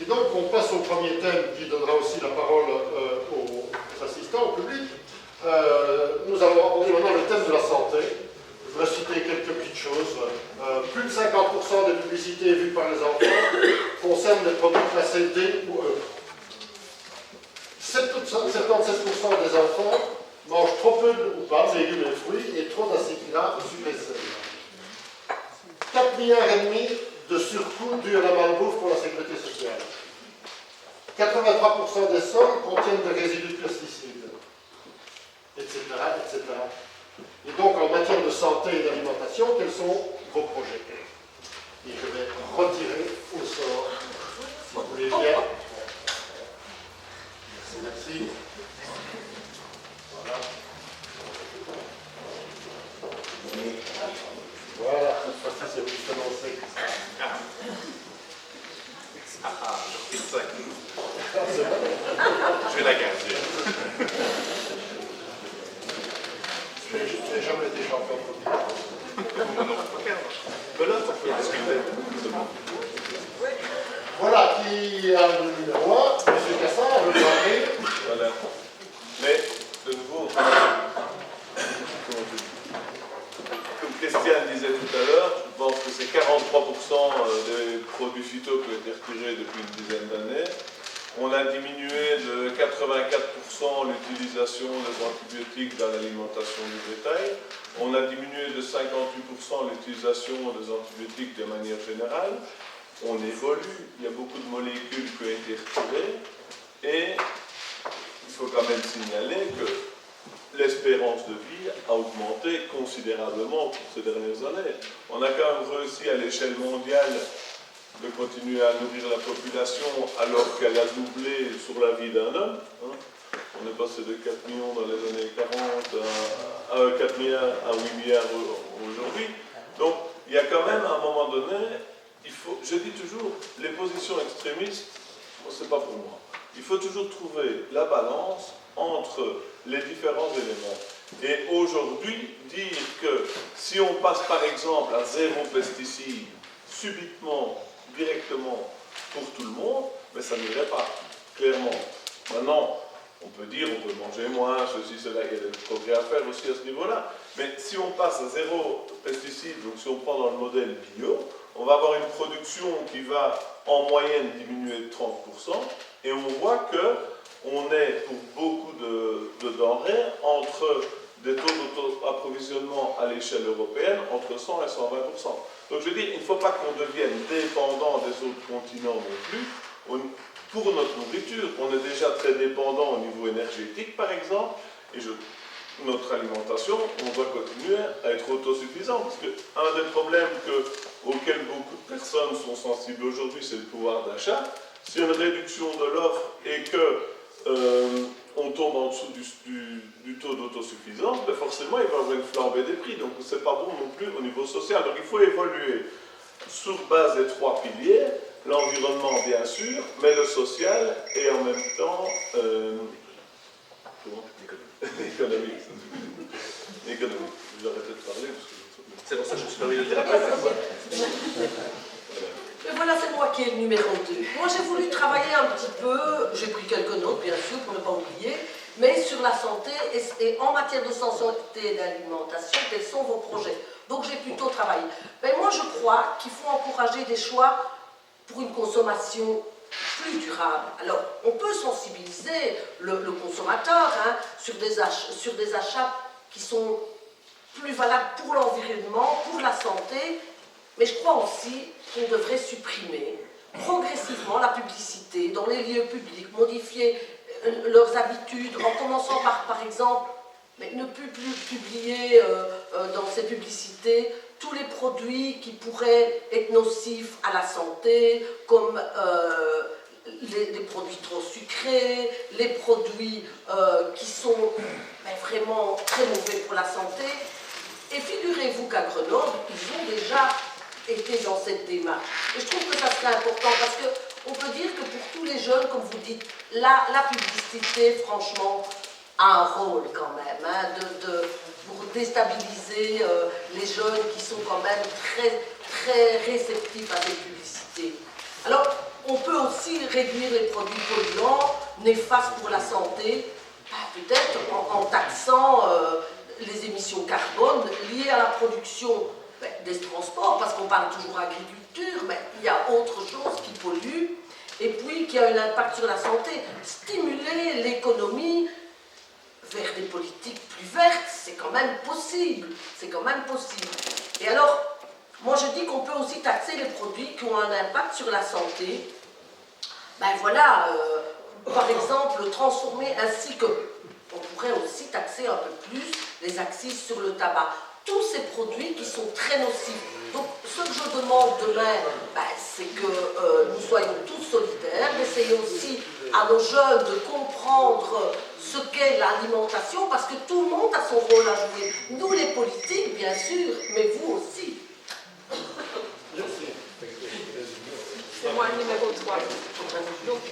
Et donc, on passe au premier thème qui donnera aussi la parole aux assistants, au public. Nous allons aborder maintenant le thème de la santé. Je voudrais citer quelques petites choses. Plus de 50% des publicités vues par les enfants concernent des produits classés D ou E. 77% des enfants mangent trop peu ou pas de légumes et fruits et trop d'acétylates ou sucre et sel. 4,5 milliards de surcoûts dus à la malbouffe pour la sécurité sociale. 83% des sols contiennent des résidus de pesticides, etc., etc. Et donc, en matière de santé et d'alimentation, quels sont vos projets? Et je vais retirer au sort, si vous voulez bien. Merci, merci. Voilà. Voilà, cette fois-ci, c'est plus annoncé. Je refais ça. Je vais la garder. Je n'ai jamais été champion de football. Non, mais là, ça peut discuter. Voilà, qui a le numéro 1, M. Cassin, le parler. Voilà. Mais, de nouveau, comme Christiane disait tout à l'heure, je pense que c'est 43% des produits phyto qui ont été retirés depuis une dizaine d'années. On a diminué de 84% l'utilisation des antibiotiques dans l'alimentation du bétail. On a diminué de 58% l'utilisation des antibiotiques de manière générale. On évolue, il y a beaucoup de molécules qui ont été retirées. Et il faut quand même signaler que l'espérance de vie a augmenté considérablement pour ces dernières années. On a quand même réussi à l'échelle mondiale de continuer à nourrir la population alors qu'elle a doublé sur la vie d'un homme. On est passé de 4 millions dans les années 40 à 4 milliards à 8 milliards aujourd'hui. Donc il y a quand même à un moment donné, je dis toujours, les positions extrémistes, c'est pas pour moi. Il faut toujours trouver la balance entre les différents éléments. Et aujourd'hui, dire que si on passe par exemple à 0 pesticides, subitement, directement, pour tout le monde, mais ça n'irait pas, clairement. Maintenant, on peut dire, on peut manger moins, ceci, cela, il y a des progrès à faire aussi à ce niveau-là. Mais si on passe à 0 pesticides, donc si on prend dans le modèle bio, on va avoir une production qui va en moyenne diminuer de 30%, et on voit qu'on est pour beaucoup de denrées entre des taux d'approvisionnement à l'échelle européenne entre 100 et 120%. Donc je veux dire, il ne faut pas qu'on devienne dépendant des autres continents non plus. Pour notre nourriture, on est déjà très dépendant au niveau énergétique par exemple, et notre alimentation, on doit continuer à être autosuffisant, parce qu'un des problèmes auxquels beaucoup de personnes sont sensibles aujourd'hui, c'est le pouvoir d'achat. S'il y a une réduction de l'offre et qu'on tombe en dessous du taux d'autosuffisance, ben forcément il va y avoir une flambée des prix, donc c'est pas bon non plus au niveau social. Donc il faut évoluer sur base des 3 piliers, l'environnement bien sûr, mais le social et en même temps l'économie. L'économie. Je vais arrêter de parler parce que c'est pour ça que je suis permis de thérapeute. Mais voilà, c'est moi qui ai le numéro 2. Moi, j'ai voulu travailler un petit peu, j'ai pris quelques notes, bien sûr, pour ne pas oublier, mais sur la santé et en matière de santé et d'alimentation, quels sont vos projets? Donc, j'ai plutôt travaillé. Mais moi, je crois qu'il faut encourager des choix pour une consommation plus durable. Alors, on peut sensibiliser le consommateur sur des achats qui sont plus valables pour l'environnement, pour la santé, mais je crois aussi qu'on devrait supprimer progressivement la publicité dans les lieux publics, modifier leurs habitudes, en commençant par exemple, mais ne plus publier dans ces publicités tous les produits qui pourraient être nocifs à la santé, comme les produits trop sucrés, les produits qui sont vraiment très mauvais pour la santé. Et figurez-vous qu'à Grenoble, ils ont déjà été dans cette démarche. Et je trouve que ça serait important parce qu'on peut dire que pour tous les jeunes, comme vous dites, la publicité, franchement, a un rôle quand même, pour déstabiliser les jeunes qui sont quand même très, très réceptifs à cette publicité. Alors, on peut aussi réduire les produits polluants, néfastes pour la santé, peut-être en taxant les émissions carbone liées à la production des transports, parce qu'on parle toujours agriculture, mais il y a autre chose qui pollue, et puis qui a un impact sur la santé. Stimuler l'économie vers des politiques plus vertes, c'est quand même possible. C'est quand même possible. Et alors, moi je dis qu'on peut aussi taxer les produits qui ont un impact sur la santé. Ben voilà, par exemple, transformer ainsi que, on pourrait aussi taxer un peu plus les accises sur le tabac. Tous ces produits qui sont très nocifs. Donc, ce que je demande demain, c'est que nous soyons tous solidaires, d'essayer aussi à nos jeunes de comprendre ce qu'est l'alimentation, parce que tout le monde a son rôle à jouer. Nous, les politiques, bien sûr, mais vous aussi. C'est moi le numéro 3. Donc,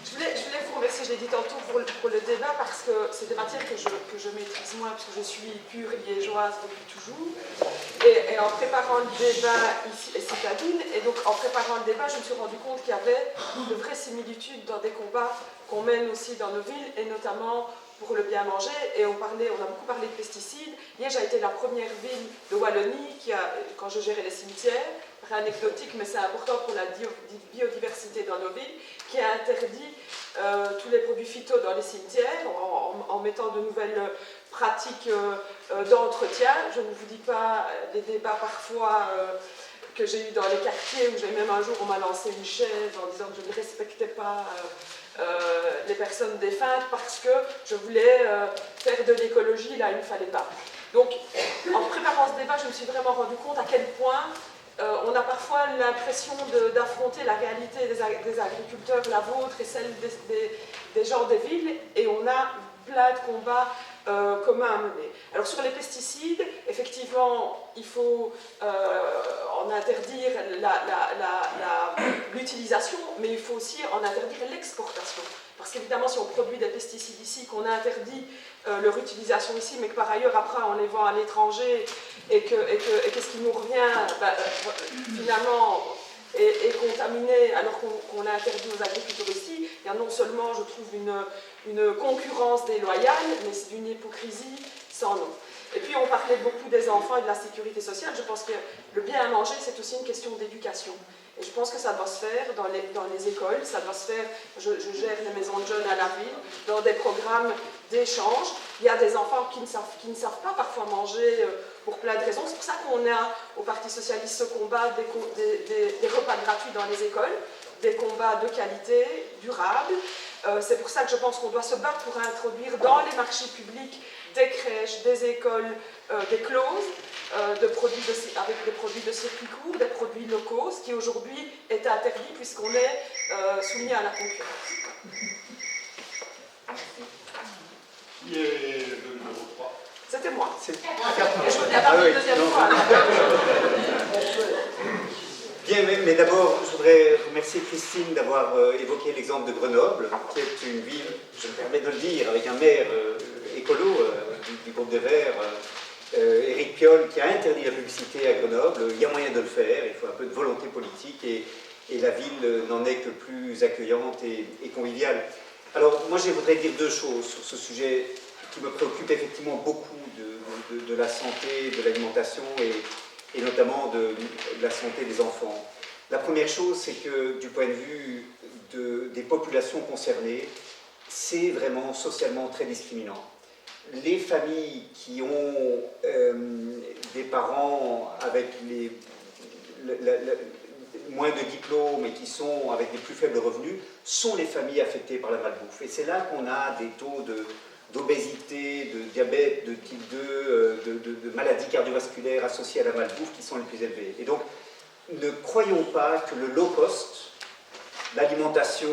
je voulais vous remercier, je l'ai dit tantôt, pour le débat, parce que c'est des matières que je maîtrise moins, parce que je suis pure liégeoise depuis toujours. Et en préparant le débat ici et citadine, et donc en préparant le débat, je me suis rendu compte qu'il y avait de vraies similitudes dans des combats qu'on mène aussi dans nos villes, et notamment pour le bien manger. Et on a beaucoup parlé de pesticides. Hier, j'ai été la première ville de Wallonie quand je gérais les cimetières, anecdotique, mais c'est important pour la biodiversité dans nos villes, qui a interdit tous les produits phyto dans les cimetières en mettant de nouvelles pratiques d'entretien. Je ne vous dis pas les débats parfois que j'ai eu dans les quartiers, où même un jour on m'a lancé une chaise en disant que je ne respectais pas les personnes défuntes parce que je voulais faire de l'écologie là où il ne fallait pas. Donc en préparant ce débat, je me suis vraiment rendu compte à quel point on a parfois l'impression d'affronter la réalité des agriculteurs, la vôtre et celle des gens des villes, et on a plein de combats communs à mener. Alors sur les pesticides, effectivement, il faut en interdire l'utilisation, mais il faut aussi en interdire l'exportation. Parce qu'évidemment, si on produit des pesticides ici, qu'on a interdit leur utilisation ici, mais que par ailleurs, après, on les vend à l'étranger, et qu'est-ce qui nous revient, finalement, est contaminé, alors qu'on a interdit aux agriculteurs ici, il y a non seulement, je trouve, une concurrence déloyale, mais c'est d'une hypocrisie sans nom. Et puis, on parlait beaucoup des enfants et de la sécurité sociale. Je pense que le bien à manger, c'est aussi une question d'éducation. Et je pense que ça doit se faire dans les écoles, ça doit se faire, je gère les maisons de jeunes à la ville, dans des programmes d'échange. Il y a des enfants qui ne savent pas parfois manger pour plein de raisons. C'est pour ça qu'on a au Parti Socialiste ce combat des repas gratuits dans les écoles, des combats de qualité, durables. C'est pour ça que je pense qu'on doit se battre pour introduire dans les marchés publics des crèches, des écoles, des clauses avec des produits de circuit court, des produits locaux, ce qui aujourd'hui est interdit puisqu'on est soumis à la concurrence. Qui est le numéro 3 ? C'était moi. C'est Et je voudrais parler une deuxième fois. Bien, mais d'abord, je voudrais remercier Christine d'avoir évoqué l'exemple de Grenoble, qui est une ville, je me permets de le dire, avec un maire écolo du groupe des Verts, Éric Piolle, qui a interdit la publicité à Grenoble. Il y a moyen de le faire, il faut un peu de volonté politique, et la ville n'en est que plus accueillante et conviviale. Alors, moi, je voudrais dire deux choses sur ce sujet qui me préoccupe effectivement beaucoup de la santé, de l'alimentation et notamment de la santé des enfants. La première chose, c'est que du point de vue des populations concernées, c'est vraiment socialement très discriminant. Les familles qui ont des parents avec moins de diplômes et qui sont avec des plus faibles revenus sont les familles affectées par la malbouffe. Et c'est là qu'on a des taux d'obésité, de diabète de type 2, de maladies cardiovasculaires associées à la malbouffe qui sont les plus élevées. Et donc, ne croyons pas que le low cost, l'alimentation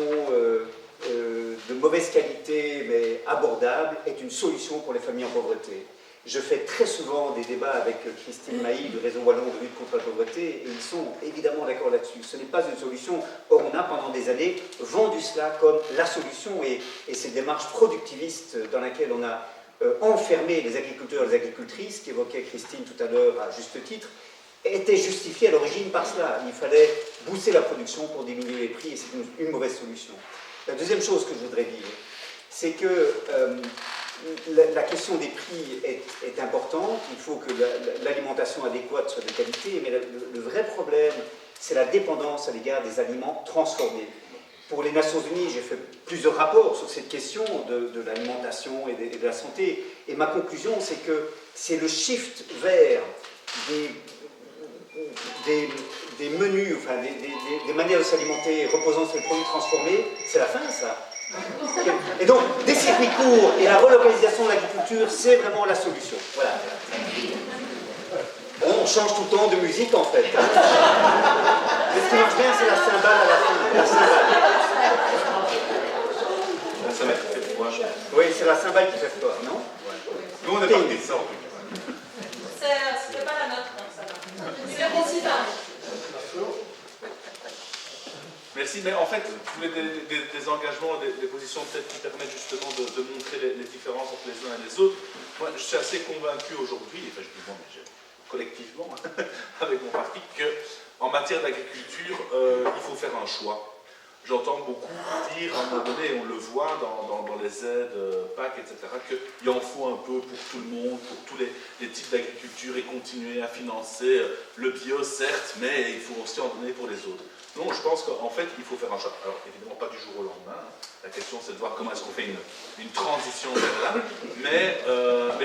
de mauvaise qualité mais abordable, est une solution pour les familles en pauvreté. Je fais très souvent des débats avec Christine Mailly du Réseau Wallon de lutte contre la pauvreté et ils sont évidemment d'accord là-dessus. Ce n'est pas une solution. Or, on a pendant des années vendu cela comme la solution et cette démarche productiviste dans laquelle on a enfermé les agriculteurs et les agricultrices, qu'évoquait Christine tout à l'heure à juste titre, était justifiée à l'origine par cela. Il fallait booster la production pour diminuer les prix, et c'est une mauvaise solution. La deuxième chose que je voudrais dire, c'est que la question des prix est importante, il faut que l'alimentation adéquate soit de qualité, mais le vrai problème, c'est la dépendance à l'égard des aliments transformés. Pour les Nations Unies, j'ai fait plusieurs rapports sur cette question de l'alimentation et de la santé, et ma conclusion, c'est que c'est le shift vers des menus, enfin des manières de s'alimenter reposant sur les produits transformés, c'est la fin, ça. Et donc, des circuits courts et la relocalisation de l'agriculture, c'est vraiment la solution. Voilà. On change tout le temps de musique, en fait. Mais ce qui marche bien, c'est la cymbale à la fin. La cymbale. La cymbale qui fait froid. Oui, c'est la cymbale qui fait peur, non? Nous, on est parti de ça, en tout cas. C'était pas la nôtre, donc ça va. C'est le considérable. Merci, mais en fait, vous voulez des engagements, des positions peut-être qui permettent justement de montrer les différences entre les uns et les autres. Moi, je suis assez convaincu aujourd'hui, enfin je dis moi, mais collectivement, avec mon parti, qu'en matière d'agriculture, il faut faire un choix. J'entends beaucoup dire, à un moment donné, on le voit dans les aides PAC, etc., qu'il en faut un peu pour tout le monde, pour tous les types d'agriculture et continuer à financer le bio, certes, mais il faut aussi en donner pour les autres. Non, je pense qu'en fait, il faut faire un choix. Alors, évidemment, pas du jour au lendemain. La question, c'est de voir comment est-ce qu'on fait une transition vers là. Mais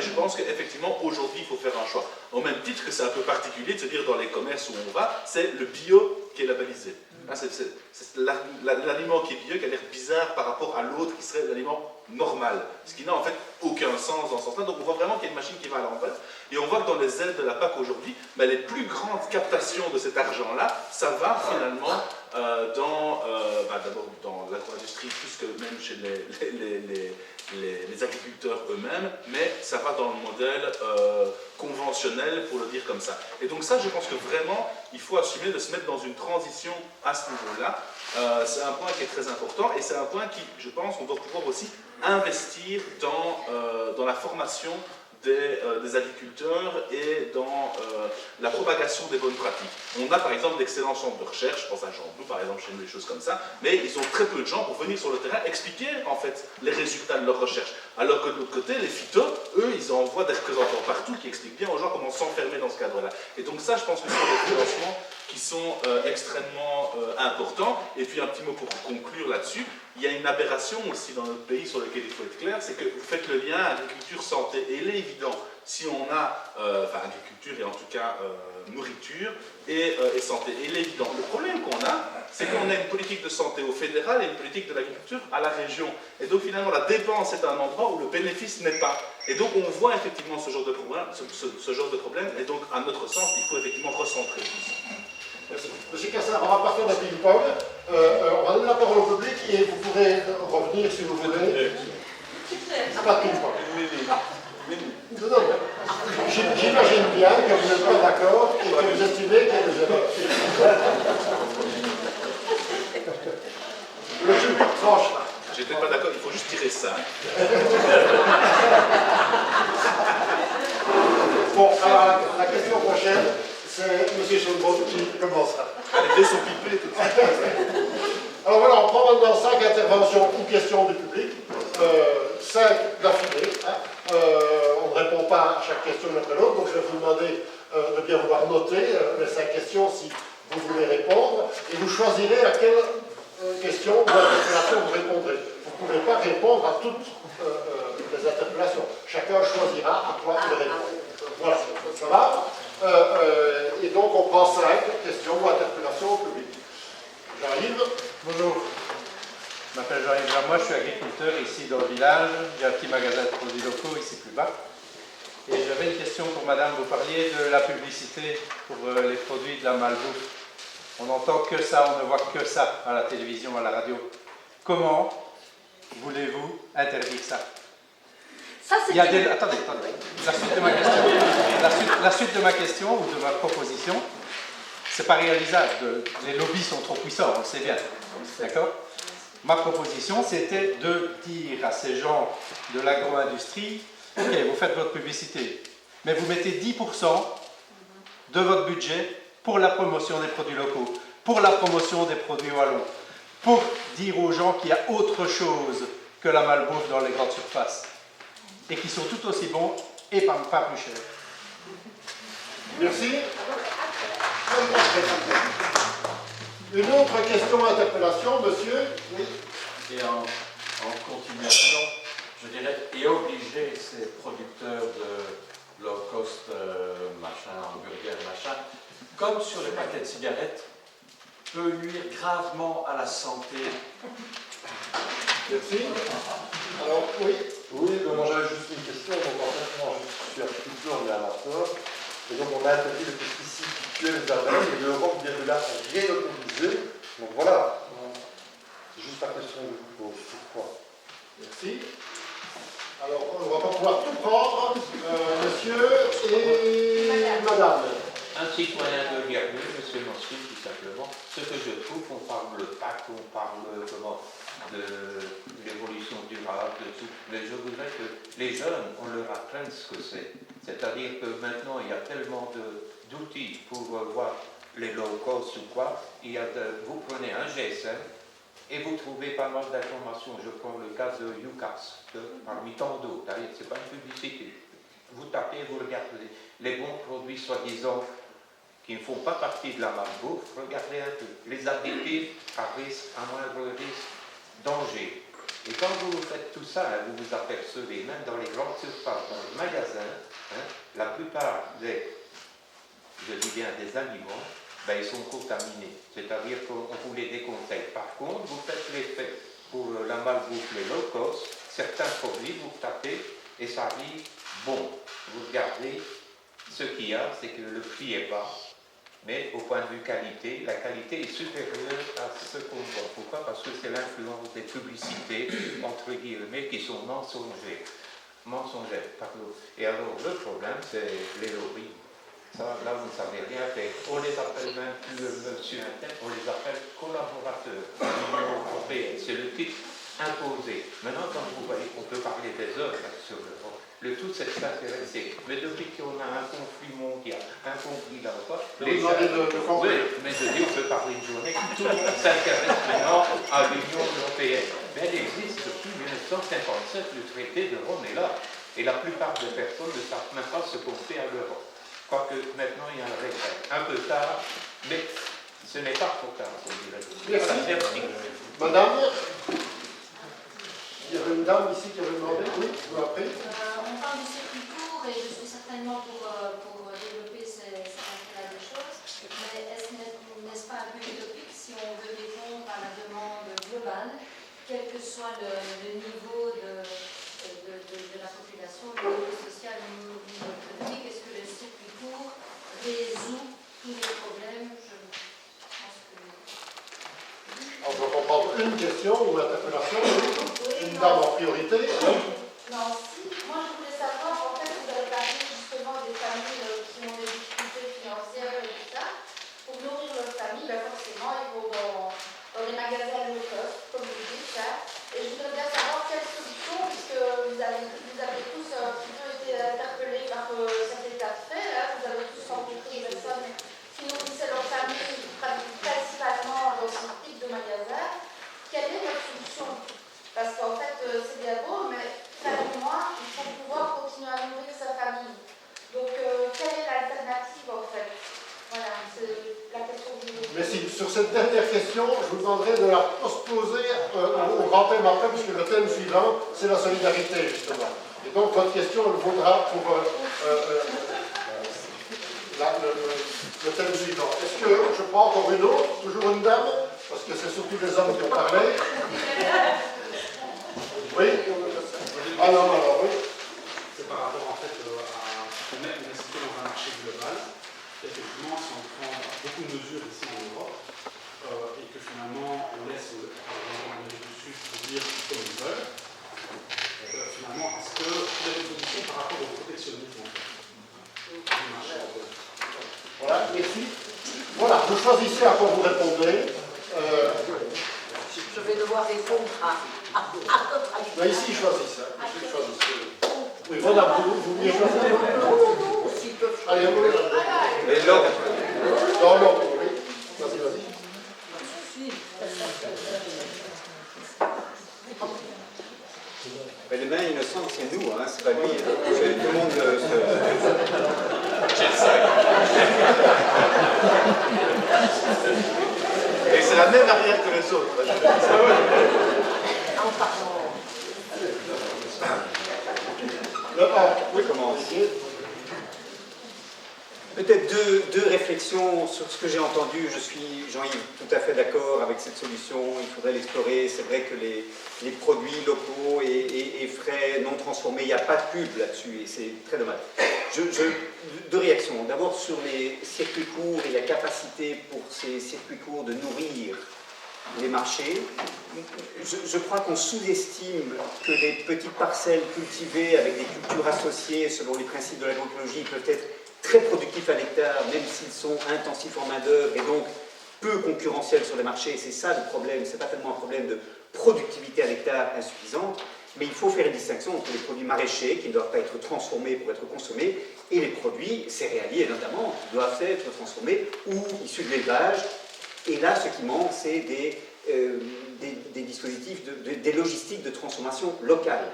je pense qu'effectivement, aujourd'hui, il faut faire un choix. Au même titre que c'est un peu particulier de se dire dans les commerces où on va, c'est le bio qui est labellisé. C'est l'aliment qui est bio qui a l'air bizarre par rapport à l'autre qui serait l'aliment normal. Ce qui n'a en fait aucun sens dans ce sens-là. Donc on voit vraiment qu'il y a une machine qui va à l'envers. Et on voit que dans les aides de la PAC aujourd'hui, les plus grandes captations de cet argent-là, ça va finalement d'abord dans l'agro-industrie, plus que même chez les agriculteurs eux-mêmes, mais ça va dans le modèle conventionnel, pour le dire comme ça. Et donc ça, je pense que vraiment, il faut assumer de se mettre dans une transition à ce niveau-là. C'est un point qui est très important, et c'est un point qui, je pense, on doit pouvoir aussi investir dans la formation des agriculteurs et dans la propagation des bonnes pratiques. On a par exemple d'excellents centres de recherche, je pense à Jean Blou par exemple, chez nous, des choses comme ça, mais ils ont très peu de gens pour venir sur le terrain expliquer en fait les résultats de leurs recherches. Alors que de l'autre côté, les phytos, eux, ils envoient des représentants partout qui expliquent bien aux gens comment s'enfermer dans ce cadre-là. Et donc ça, je pense que ce sont des financements qui sont extrêmement importants. Et puis un petit mot pour conclure là-dessus, il y a une aberration aussi dans notre pays sur laquelle il faut être clair, c'est que vous faites le lien agriculture-santé. Et il est évident, si on a, agriculture et en tout cas nourriture et santé, et il est évident. Le problème qu'on a, c'est qu'on a une politique de santé au fédéral et une politique de l'agriculture à la région. Et donc finalement, la dépense est un endroit où le bénéfice n'est pas. Et donc on voit effectivement ce genre de problème, et donc à notre sens, il faut effectivement recentrer tout ça. Merci. Monsieur Cassin, on va partir d'un ping-pong. On va donner la parole au public et vous pourrez revenir si vous voulez. Pas de ping-pong. Non, j'imagine bien que vous n'êtes pas d'accord et que vous estimez qu'il y a des erreurs. Le public tranche là. J'étais pas d'accord, il faut juste tirer ça. Bon, alors la question prochaine, c'est M. Chaudron qui commencera. Les dés sont pipés tout de suite. Alors voilà, on prend maintenant 5 interventions ou questions du public, 5 d'affilée. On ne répond pas à chaque question l'un après l'autre, donc je vais vous demander de bien vouloir noter les 5 questions si vous voulez répondre, et vous choisirez à quelle question ou interpellation vous répondrez. Vous ne pouvez pas répondre à toutes les interpellations. Chacun choisira à quoi il répond. Voilà, ça va. Et donc on prend 5 questions ou interpellations au public. J'arrive. Bonjour, je m'appelle Jean-Yves Lamois, je suis agriculteur ici dans le village. J'ai un petit magasin de produits locaux ici plus bas. Et j'avais une question pour madame. Vous parliez de la publicité pour les produits de la malbouffe. On n'entend que ça, on ne voit que ça à la télévision, à la radio. Comment voulez-vous interdire ça? Ça, c'est Attendez. La suite de ma question. La suite de ma question ou de ma proposition, c'est pas réalisable. Les lobbies sont trop puissants, on le sait bien. D'accord? Ma proposition, c'était de dire à ces gens de l'agro-industrie, ok, vous faites votre publicité, mais vous mettez 10% de votre budget pour la promotion des produits locaux. pour la promotion des produits wallons, pour dire aux gens qu'il y a autre chose que la malbouffe dans les grandes surfaces, et qui sont tout aussi bons et pas plus chers. Merci. Une autre question, interpellation, monsieur? Oui. Et en continuation, je dirais, et obliger ces producteurs de low cost, machin, hamburger, machin, comme sur les paquets de cigarettes, peut nuire gravement à la santé. Merci. Alors, oui. Oui, donc moi j'avais juste une question. Donc en fait, moi je suis agriculteur, mais amateur. Et donc on a interdit le pesticide qui tuait les abeilles et l'Europe vient de là réautoriser. Donc voilà. C'est juste la question que je vous pose. Pourquoi? Merci. Alors, on ne va pas pouvoir tout prendre, monsieur et madame. Un citoyen de Guernsey, monsieur Mosquet, tout simplement. Ce que je trouve, on parle de PAC, on parle de l'évolution durable, de tout. Mais je voudrais que les jeunes, on leur apprenne ce que c'est. C'est-à-dire que maintenant, il y a tellement d'outils pour voir les low cost ou quoi. Vous prenez un GSM et vous trouvez pas mal d'informations. Je prends le cas de UCAS, parmi tant d'autres. Ce n'est pas une publicité. Vous tapez, vous regardez les bons produits soi-disant qui ne font pas partie de la malbouffe. Regardez un peu. Les additifs à risque, à moindre risque, danger. Et quand vous faites tout ça, vous vous apercevez, même dans les grandes surfaces, dans les magasins, la plupart je dis bien des aliments, ils sont contaminés. C'est-à-dire qu'on vous les déconseille. Par contre, vous faites l'effet pour la malbouffe, les low cost, certains produits, vous tapez et ça arrive bon. Vous regardez, ce qu'il y a, c'est que le prix est bas, mais au point de vue qualité, la qualité est supérieure à ce qu'on voit. Pourquoi? Parce que c'est l'influence des publicités, entre guillemets, qui sont mensongères. Et alors, le problème, c'est les lobbies. Ça, là, vous ne savez rien faire. On les appelle même plus monsieur interne, on les appelle collaborateurs de l'Union européenne. C'est le titre imposé. Maintenant, quand vous voyez qu'on peut parler des heures sur l'Europe, le tout c'est de s'intéresser. Mais depuis qu'on a un conflit mondial, un conflit là-bas, les gens... Oui, mais je dis, on peut parler une journée, tout le monde s'intéresse maintenant à l'Union européenne. Mais elle existe depuis 1957, le traité de Rome est là. Et la plupart des personnes ne savent même pas ce qu'on fait à l'Europe. Quoique maintenant il y a un regret. Un peu tard, mais ce n'est pas trop tard, on dirait. Merci. Voilà, merci. Madame, il y avait une dame ici qui avait demandé. Oui, vous l'appelez. On parle du circuit court et je suis certainement pour développer ces intérêts des choses. Mais n'est-ce pas un peu utopique si on veut répondre à la demande globale, quel que soit le niveau de la population, le niveau social, le niveau économique? Est-ce que le circuit court résout tous les problèmes? Je pense que... Alors, je vais prendre une question ou interpellation. Oui, une dame en priorité. Non, si. Moi, je voulais savoir, en fait, vous avez parlé justement des familles qui ont des difficultés financières et tout ça. Pour nourrir leur famille, forcément, ils vont dans les magasins low cost, comme vous dites, ça. Et je voudrais bien savoir quelle solution, puisque vous avez tous un petit peu été interpellés par cet état de fait. Vous avez tous rencontré des personnes qui nourrissaient leur famille principalement dans ce type de magasin. Quelle est votre solution? Parce qu'en fait, c'est bien beau, mais fin du mois, il faut pouvoir continuer à nourrir sa famille. Donc, quelle est l'alternative en fait? Voilà, c'est la question que je vous pose. Merci. Sur cette dernière question, je vous demanderai de la postposer au grand thème après, puisque le thème suivant, c'est la solidarité, justement. Et donc, votre question, elle vaudra pour le thème suivant. Est-ce que je prends encore une autre? Toujours une dame? Parce que c'est surtout des hommes qui ont parlé. Oui. Alors, oui. C'est par rapport en fait à ce qu'on est resté dans un marché global. Effectivement, si on prend beaucoup de mesures ici en Europe et que finalement on laisse l'Amérique du Sud produire comme ils veulent, finalement, est-ce que vous avez des positions par rapport au protectionnisme en fait, du marché européen? Voilà, merci. Voilà, vous choisissez à quoi vous répondez. Je vais devoir répondre à notre avis. Ben ici, ils choisissent. Oui, voilà, vous vouliez choisir? Non, s'ils peuvent choisir. Allez, oui. Et l'autre. Non, oui. Vas-y. Mais les mains innocentes, c'est nous, hein, c'est pas lui. Hein. Tout le monde J'ai 5. Et c'est la même arrière que les autres. En parlant. Oui, comment peut-être deux réflexions sur ce que j'ai entendu. Je suis, Jean-Yves, tout à fait d'accord avec cette solution. Il faudrait l'explorer. C'est vrai que les produits locaux et frais non transformés, il n'y a pas de pub là-dessus et c'est très dommage. Deux réactions. D'abord sur les circuits courts et la capacité pour ces circuits courts de nourrir les marchés. Je crois qu'on sous-estime que les petites parcelles cultivées avec des cultures associées selon les principes de l'agroécologie peuvent être très productifs à l'hectare, même s'ils sont intensifs en main-d'œuvre et donc peu concurrentiels sur les marchés. C'est ça le problème, c'est pas tellement un problème de productivité à l'hectare insuffisante, mais il faut faire une distinction entre les produits maraîchers qui ne doivent pas être transformés pour être consommés et les produits céréaliers notamment qui doivent être transformés ou issus de l'élevage. Et là, ce qui manque, c'est des dispositifs, des logistiques de transformation locale.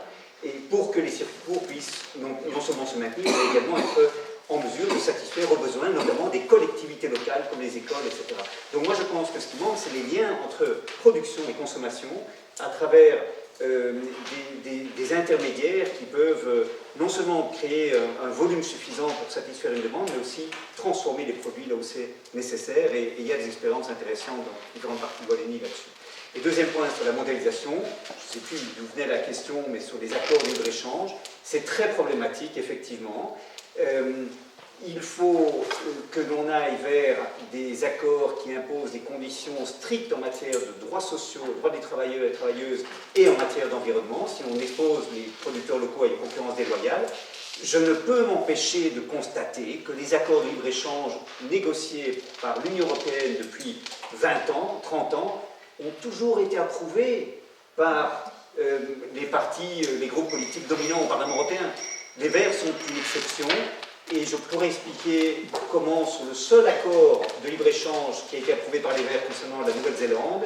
Et pour que les circuits courts puissent non seulement se maintenir, mais également être en mesure de satisfaire aux besoins, notamment des collectivités locales comme les écoles, etc. Donc moi, je pense que ce qui manque, c'est les liens entre production et consommation à travers des intermédiaires qui peuvent non seulement créer un volume suffisant pour satisfaire une demande, mais aussi transformer les produits là où c'est nécessaire. Et il y a des expériences intéressantes dans différentes parties de Wallonie là-dessus. Et deuxième point sur la mondialisation, je ne sais plus d'où venait la question, mais sur les accords de libre-échange, c'est très problématique, effectivement. Il faut que l'on aille vers des accords qui imposent des conditions strictes en matière de droits sociaux, droits des travailleurs et travailleuses et en matière d'environnement, si on expose les producteurs locaux à une concurrence déloyale. Je ne peux m'empêcher de constater que les accords de libre-échange négociés par l'Union européenne depuis 20 ans, 30 ans, ont toujours été approuvés par les partis, les groupes politiques dominants au Parlement européen. Les Verts sont une exception. Et je pourrais expliquer comment, sur le seul accord de libre-échange qui a été approuvé par les Verts concernant la Nouvelle-Zélande,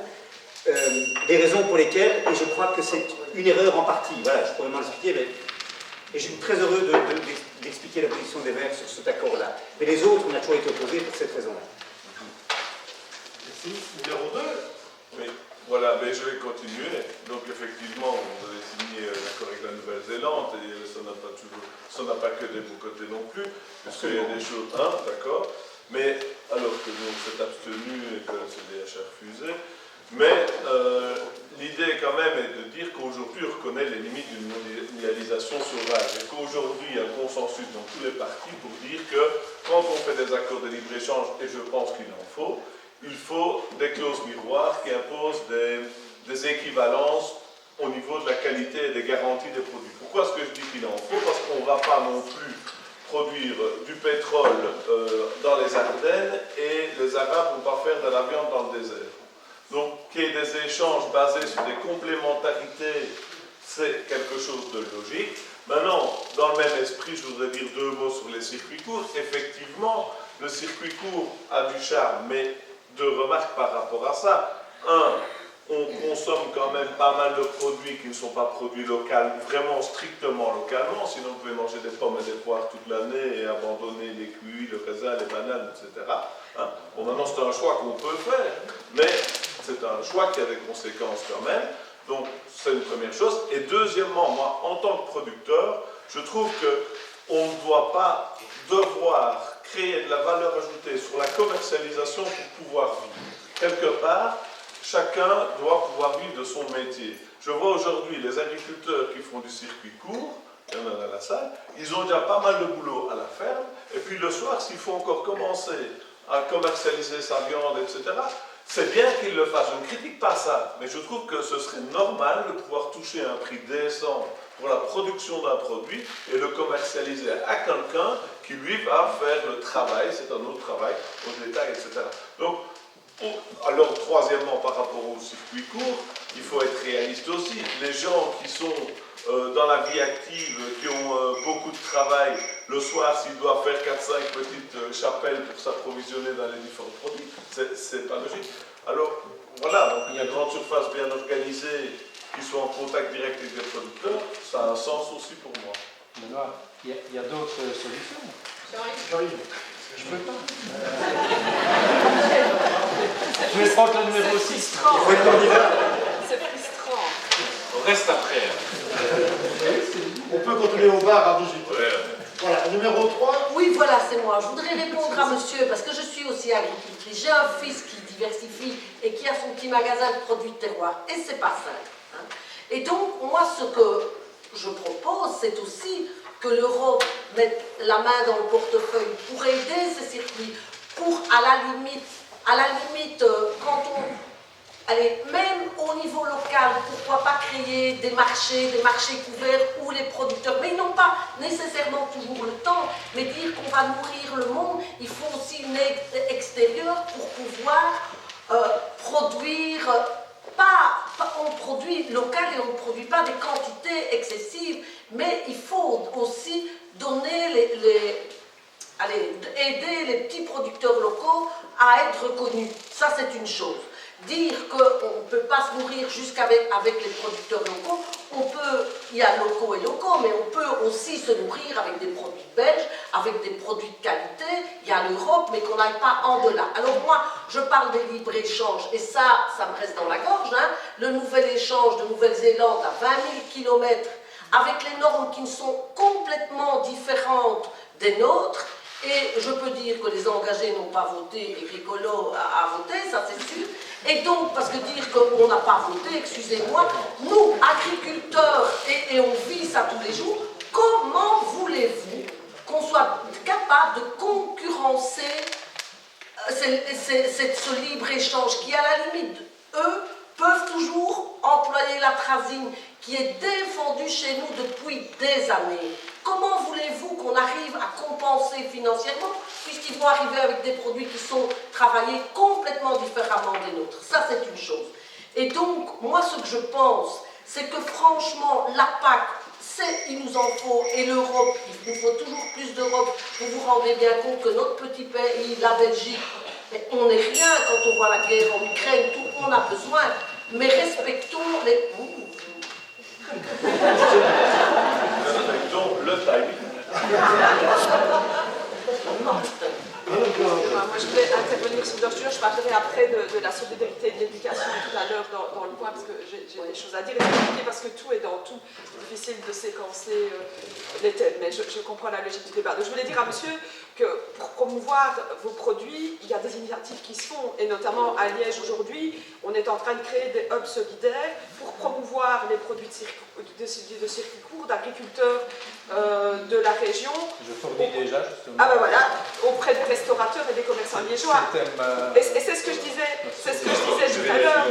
les raisons pour lesquelles, et je crois que c'est une erreur en partie, voilà, je pourrais m'en expliquer, mais et je suis très heureux d'expliquer la position des Verts sur cet accord-là. Mais les autres, on a toujours été opposés pour cette raison-là. Merci. Numéro 2. Oui, voilà, mais je vais continuer. Donc effectivement, vous avez signé l'accord avec la Nouvelle-Zélande et ça n'a pas que des bons côtés non plus, parce qu'il y a des choses, d'accord, mais alors que nous on s'est abstenu et que le CDH a refusé, mais l'idée quand même est de dire qu'aujourd'hui on reconnaît les limites d'une mondialisation sauvage et qu'aujourd'hui il y a un consensus dans tous les partis pour dire que quand on fait des accords de libre-échange, et je pense qu'il en faut, il faut des clauses miroirs qui imposent des équivalences au niveau de la qualité et des garanties des produits. Pourquoi est-ce que je dis qu'il en faut? Parce qu'on ne va pas non plus produire du pétrole dans les Ardennes et les Arabes ne vont pas faire de la viande dans le désert. Donc, qu'il y ait des échanges basés sur des complémentarités, c'est quelque chose de logique. Maintenant, dans le même esprit, je voudrais dire deux mots sur les circuits courts. Effectivement, le circuit court a du charme, mais deux remarques par rapport à ça. Un, on consomme quand même pas mal de produits qui ne sont pas produits localement, vraiment strictement localement, sinon vous pouvez manger des pommes et des poires toute l'année et abandonner les kiwis, le raisin, les bananes, etc. Hein? Bon, maintenant c'est un choix qu'on peut faire, mais c'est un choix qui a des conséquences quand même, donc c'est une première chose. Et deuxièmement, moi, en tant que producteur, je trouve qu'on ne doit pas devoir créer de la valeur ajoutée sur la commercialisation pour pouvoir vivre. Quelque part, chacun doit pouvoir vivre de son métier. Je vois aujourd'hui les agriculteurs qui font du circuit court, il y en a dans la salle, ils ont déjà pas mal de boulot à la ferme, et puis le soir, s'il faut encore commencer à commercialiser sa viande, etc., c'est bien qu'ils le fassent. Je ne critique pas ça, mais je trouve que ce serait normal de pouvoir toucher un prix décent pour la production d'un produit et le commercialiser à quelqu'un qui, lui, va faire le travail, c'est un autre travail, au détail, etc. Donc, alors, troisièmement, par rapport au circuit court, il faut être réaliste aussi. Les gens qui sont dans la vie active, qui ont beaucoup de travail, le soir, s'ils doivent faire 4-5 petites chapelles pour s'approvisionner dans les différents produits, c'est pas logique. Alors, voilà, donc une grande surface bien organisée qui soient en contact direct avec les producteurs, ça a un sens aussi pour moi. Benoît, il y a d'autres solutions. J'arrive. Je peux pas. Je vais prendre le numéro 6. Il faut être candidat. C'est frustrant. On reste après. On peut continuer au bar à 18h. Ouais. Voilà, numéro 3. Oui, voilà, c'est moi. Je voudrais répondre à monsieur, parce que je suis aussi agricultrice. J'ai un fils qui diversifie et qui a son petit magasin de produits de terroir. Et c'est pas simple. Hein. Et donc, moi, ce que je propose, c'est aussi que l'Europe mette la main dans le portefeuille pour aider ces circuits, pour, à la limite, quand on... Allez, même au niveau local, pourquoi pas créer des marchés couverts où les producteurs, mais ils n'ont pas nécessairement toujours le temps, mais dire qu'on va nourrir le monde, il faut aussi une aide extérieure pour pouvoir produire, on produit local et on ne produit pas des quantités excessives, mais il faut aussi donner aider les petits producteurs locaux à être reconnus. Ça, c'est une chose. Dire qu'on ne peut pas se nourrir jusqu'avec les producteurs locaux, il y a locaux et locaux, mais on peut aussi se nourrir avec des produits belges, avec des produits de qualité. Il y a l'Europe, mais qu'on n'aille pas en delà. Alors moi, je parle des libres-échanges, et ça me reste dans la gorge, hein. Le nouvel échange de Nouvelle-Zélande à 20 000 km, avec les normes qui ne sont complètement différentes des nôtres. Et je peux dire que les engagés n'ont pas voté et qu'Écolo a voté, ça c'est sûr. Et donc, parce que dire qu'on n'a pas voté, excusez-moi, nous, agriculteurs, et on vit ça tous les jours, comment voulez-vous qu'on soit capable de concurrencer ce libre-échange qui, à la limite, eux, peuvent toujours employer l'atrazine qui est défendue chez nous depuis des années. Comment voulez-vous qu'on arrive à compenser financièrement, puisqu'ils vont arriver avec des produits qui sont travaillés complètement différemment des nôtres? Ça, c'est une chose. Et donc, moi, ce que je pense, c'est que franchement, la PAC, il nous en faut, et l'Europe, il nous faut toujours plus d'Europe. Vous vous rendez bien compte que notre petit pays, la Belgique, mais on n'est rien quand on voit la guerre en Ukraine, tout le monde a besoin, mais respectons les... Donc, le timing. Moi, je voulais intervenir sur d'autres choses. Je parlerai après de la solidarité et de l'éducation tout à l'heure dans le point, parce que j'ai des choses à dire. Et c'est compliqué parce que tout est dans tout. C'est difficile de séquencer les thèmes, mais je comprends la logique du débat. Donc, je voulais dire à monsieur que pour promouvoir vos produits, il y a des initiatives qui se font, et notamment à Liège aujourd'hui, on est en train de créer des hubs solidaires pour promouvoir les produits de circuit court, d'agriculteurs de la région. Je fournis déjà, justement. Ah ben voilà, auprès des restaurateurs et des commerçants liégeois. Et c'est ce que je disais, tout à l'heure,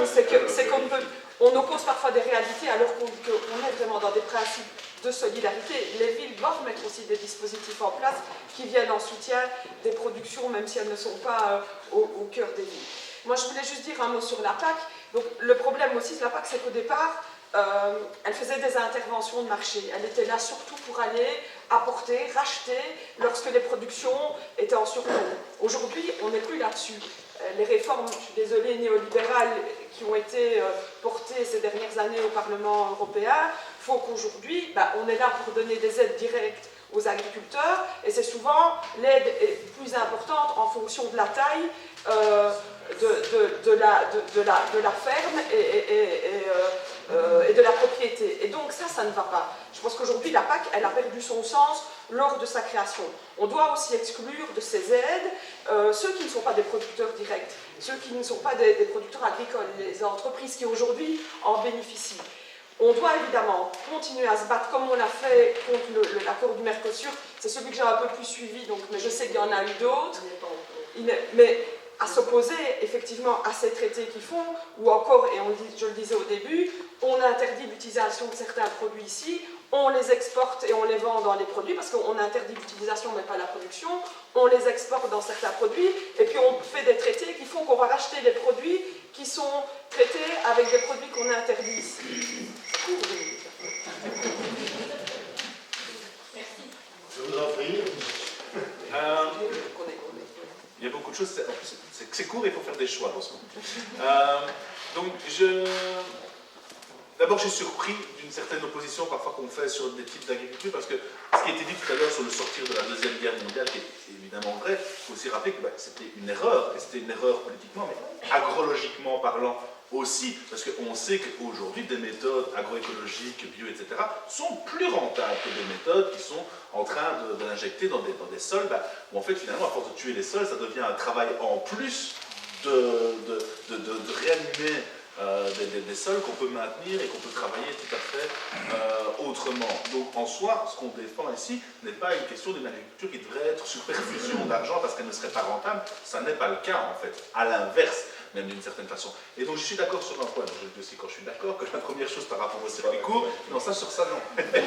c'est qu'on oppose parfois des réalités alors qu'on est vraiment dans des principes de solidarité. Les villes doivent mettre aussi des dispositifs en place qui viennent en soutien des productions, même si elles ne sont pas au cœur des villes. Moi, je voulais juste dire un mot sur la PAC. Donc, le problème aussi de la PAC, c'est qu'au départ, elle faisait des interventions de marché. Elle était là surtout pour aller apporter, racheter lorsque les productions étaient en surplus. Aujourd'hui, on n'est plus là-dessus. Les réformes, je suis désolée, néolibérales qui ont été portées ces dernières années au Parlement européen font qu'aujourd'hui, on est là pour donner des aides directes aux agriculteurs, et c'est souvent l'aide est plus importante en fonction de la taille de la ferme et de la propriété. Et donc ça ne va pas. Je pense qu'aujourd'hui, la PAC, elle a perdu son sens lors de sa création. On doit aussi exclure de ces aides ceux qui ne sont pas des producteurs directs, ceux qui ne sont pas des producteurs agricoles, les entreprises qui aujourd'hui en bénéficient. On doit évidemment continuer à se battre comme on l'a fait contre l'accord du Mercosur. C'est celui que j'ai un peu plus suivi, mais je sais qu'il y en a eu d'autres. Mais à s'opposer effectivement à ces traités qui font, ou encore, et je le disais au début, on interdit l'utilisation de certains produits ici, on les exporte et on les vend dans les produits, parce qu'on interdit l'utilisation mais pas la production, on les exporte dans certains produits, et puis on fait des traités qui font qu'on va racheter des produits qui sont traités avec des produits qu'on interdit ici. Je vous en prie. Il y a beaucoup de choses, c'est court et il faut faire des choix dans ce moment. Donc, d'abord, D'abord, je suis surpris d'une certaine opposition parfois qu'on fait sur des types d'agriculture, parce que ce qui a été dit tout à l'heure sur le sortir de la Deuxième Guerre mondiale, qui est évidemment vrai, il faut aussi rappeler que c'était une erreur, et c'était une erreur politiquement, mais agrologiquement parlant aussi, parce qu'on sait qu'aujourd'hui, des méthodes agroécologiques, bio, etc., sont plus rentables que des méthodes qui sont en train de l'injecter dans des sols, où en fait, finalement, à force de tuer les sols, ça devient un travail en plus de réanimer des sols qu'on peut maintenir et qu'on peut travailler tout à fait autrement. Donc en soi, ce qu'on défend ici n'est pas une question d'une agriculture qui devrait être sur perfusion d'argent parce qu'elle ne serait pas rentable. Ça n'est pas le cas en fait, à l'inverse, même d'une certaine façon. Et donc je suis d'accord sur un point, donc je le dis aussi quand je suis d'accord, que la première chose par rapport au circuit court, non ça sur ça non. Mais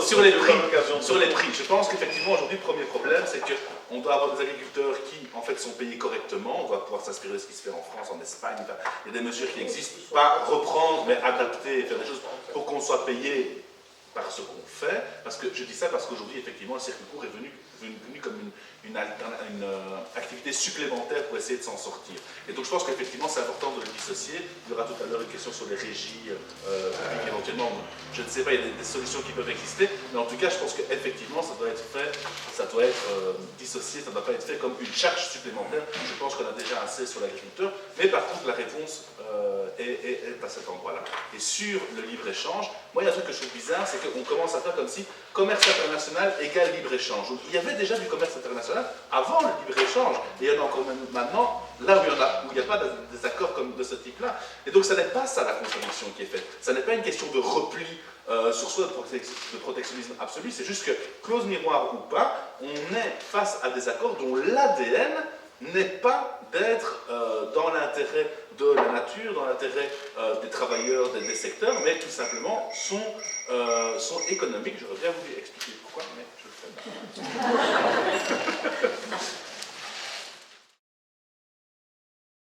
sur les prix, je pense qu'effectivement aujourd'hui le premier problème c'est qu'on doit avoir des agriculteurs qui en fait sont payés correctement, on doit pouvoir s'inspirer de ce qui se fait en France, en Espagne, enfin, il y a des mesures qui existent, pas reprendre mais adapter, faire des choses pour qu'on soit payé par ce qu'on fait, parce que je dis ça parce qu'aujourd'hui effectivement le circuit court est venu comme une activité supplémentaire pour essayer de s'en sortir. Et donc je pense qu'effectivement c'est important de le dissocier. Il y aura tout à l'heure une question sur les régies publiques éventuellement. Je ne sais pas, il y a des solutions qui peuvent exister, mais en tout cas je pense qu'effectivement ça doit être fait, ça doit être dissocié, ça ne doit pas être fait comme une charge supplémentaire. Je pense qu'on a déjà assez sur l'agriculteur, mais par contre la réponse est à cet endroit-là. Et sur le libre-échange, moi il y a un truc que je trouve bizarre, c'est qu'on commence à faire comme si commerce international égale libre-échange. Donc il y avait déjà du commerce international avant le libre-échange, et il y en a encore même maintenant, là où il n'y a pas des accords comme de ce type-là. Et donc, ça n'est pas ça la contradiction qui est faite. Ça n'est pas une question de repli sur soi, de protectionnisme absolu, c'est juste que, clause miroir ou pas, on est face à des accords dont l'ADN n'est pas d'être dans l'intérêt de la nature, dans l'intérêt des travailleurs, des secteurs, mais tout simplement sont économiques. J'aurais bien voulu expliquer